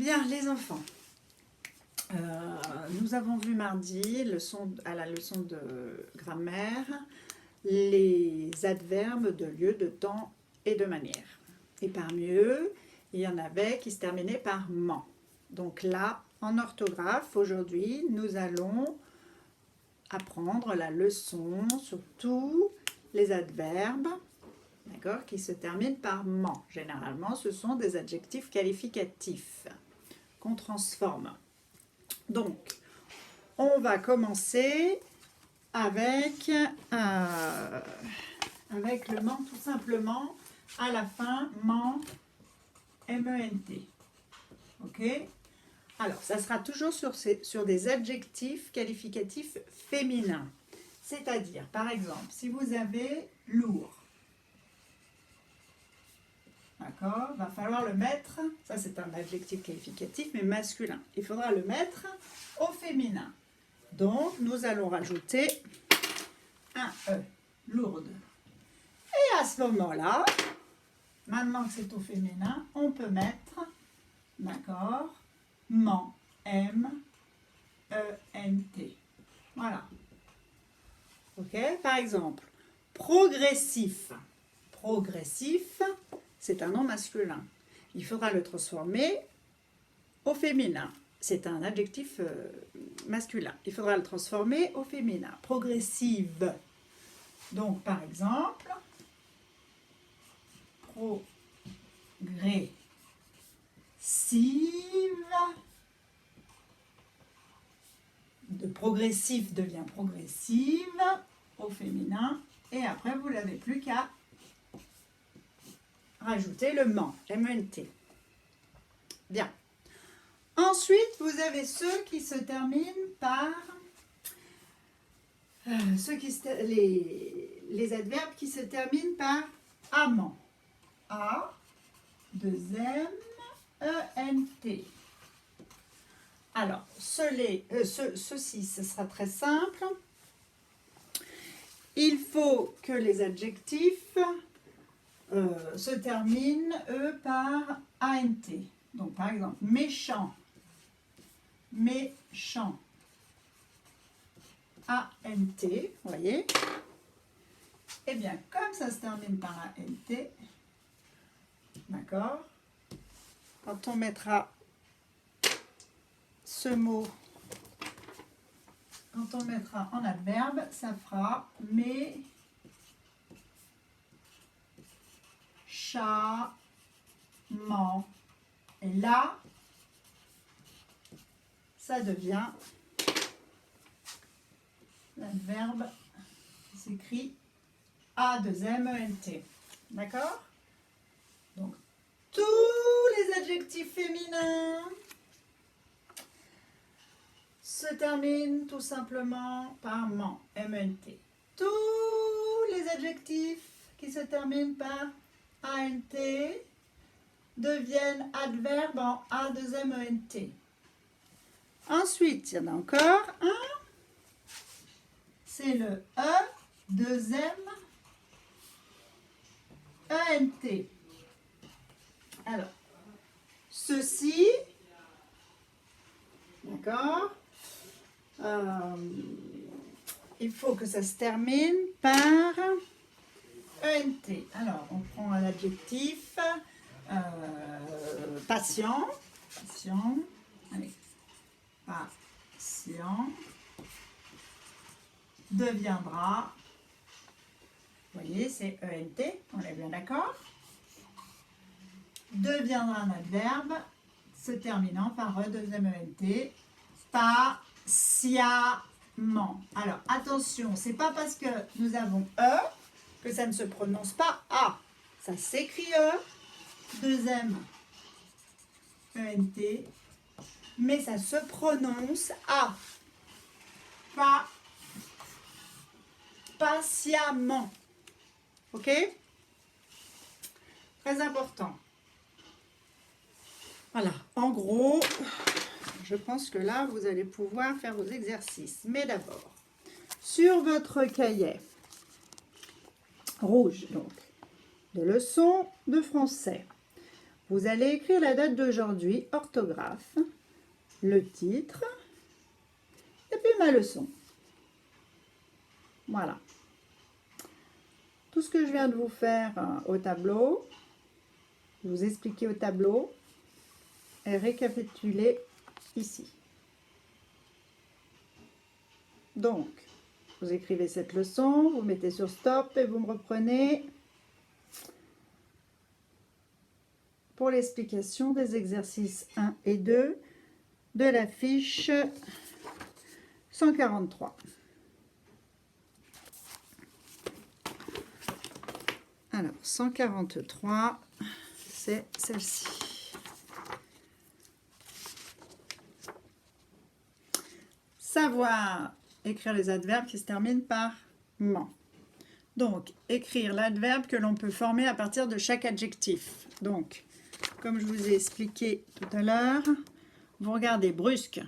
Bien, les enfants, nous avons vu mardi, à la leçon de grammaire, les adverbes de lieu, de temps et de manière. Et parmi eux, il y en avait qui se terminaient par « ment ». Donc là, en orthographe, aujourd'hui, nous allons apprendre la leçon sur tous les adverbes, d'accord, qui se terminent par « ment ». Généralement, ce sont des adjectifs qualificatifs qu'on transforme. Donc, on va commencer avec le ment tout simplement. À la fin, ment, M-E-N-T. Ok? Alors, ça sera toujours sur des adjectifs qualificatifs féminins. C'est-à-dire, par exemple, si vous avez lourd, d'accord, va falloir le mettre, ça c'est un adjectif qualificatif mais masculin, il faudra le mettre au féminin. Donc nous allons rajouter un E, lourde. Et à ce moment-là, maintenant que c'est au féminin, on peut mettre, d'accord, ment, M-E-N-T. Voilà. Ok, par exemple, progressif. Progressif, c'est un nom masculin. Il faudra le transformer au féminin. C'est un adjectif masculin. Il faudra le transformer au féminin. Progressive. Donc, par exemple, progressive. De progressif devient progressive au féminin. Et après, vous n'avez plus qu'à rajouter le ment, M-E-N-T. Bien. Ensuite, vous avez ceux qui se terminent par les adverbes qui se terminent par amant. A, 2 M, E-N-T. Alors, ceci, ce sera très simple. Il faut que les adjectifs se terminent, eux, par A-N-T. Donc, par exemple, méchant, méchant, A-N-T, vous voyez. Eh bien, comme ça se termine par A-N-T, d'accord, quand on mettra ce mot, quand on mettra en adverbe, ça fera méchamment. Et là, ça devient l'adverbe qui s'écrit A-2-M-E-N-T. D'accord? Donc, tous les adjectifs féminins se terminent tout simplement par ment, M-E-N-T. Tous les adjectifs qui se terminent par A-N-T deviennent adverbes en A-2-M-E-N-T. Ensuite, il y en a encore un, c'est le E-2-M-E-N-T. Alors, ceci, d'accord, il faut que ça se termine par E-N-T. Alors, on prend un adjectif, patient, allez, patient, deviendra, vous voyez, c'est E-N-T, on est bien d'accord, deviendra un adverbe se terminant par E-2-M-E-N-T, patiemment. Alors, attention, c'est pas parce que nous avons E que ça ne se prononce pas A. Ça s'écrit E, 2M, E-N-T, mais ça se prononce A. Patiemment. Ok? Très important. Voilà, en gros, je pense que là, vous allez pouvoir faire vos exercices. Mais d'abord, sur votre cahier rouge, donc, de leçons de français, vous allez écrire la date d'aujourd'hui, orthographe, le titre et puis ma leçon. Voilà. Tout ce que je viens de vous faire au tableau, vous expliquer au tableau, est récapitulé ici. Donc, vous écrivez cette leçon, vous mettez sur stop et vous me reprenez pour l'explication des exercices 1 et 2 de la fiche 143. Alors, 143, c'est celle-ci. Savoir écrire les adverbes qui se terminent par ment. Donc, écrire l'adverbe que l'on peut former à partir de chaque adjectif. Donc, comme je vous ai expliqué tout à l'heure, vous regardez brusque,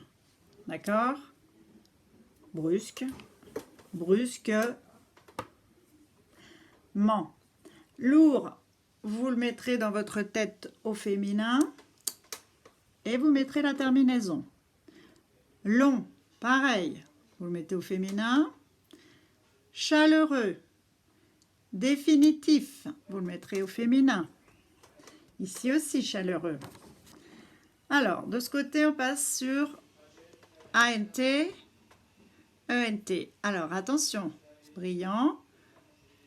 d'accord? Brusque, brusque, ment. Lourd, vous le mettrez dans votre tête au féminin et vous mettrez la terminaison. Long, pareil, vous le mettez au féminin. Chaleureux, définitif, vous le mettrez au féminin. Ici aussi chaleureux. Alors, de ce côté, on passe sur ANT, ENT. Alors, attention, brillant,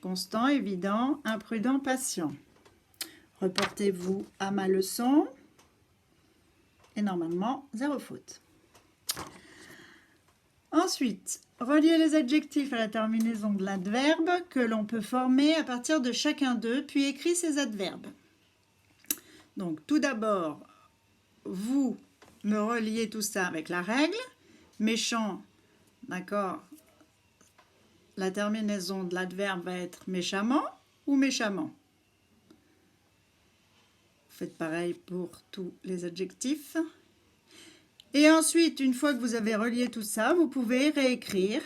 constant, évident, imprudent, patient. Reportez-vous à ma leçon et normalement, 0 faute. Ensuite, reliez les adjectifs à la terminaison de l'adverbe que l'on peut former à partir de chacun d'eux, puis écrit ces adverbes. Donc, tout d'abord, vous me reliez tout ça avec la règle. Méchant, d'accord, la terminaison de l'adverbe va être méchamment ou méchamment. Faites pareil pour tous les adjectifs. Et ensuite, une fois que vous avez relié tout ça, vous pouvez réécrire,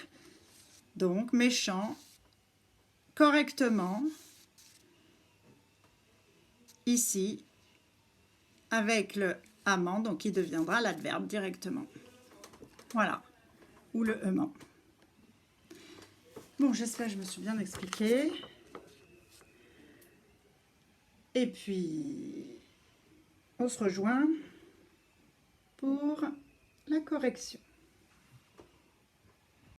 donc méchant, correctement, ici, avec le amant, donc qui deviendra l'adverbe directement. Voilà, ou le aimant. Bon, j'espère que je me suis bien expliquée. Et puis, on se rejoint pour la correction.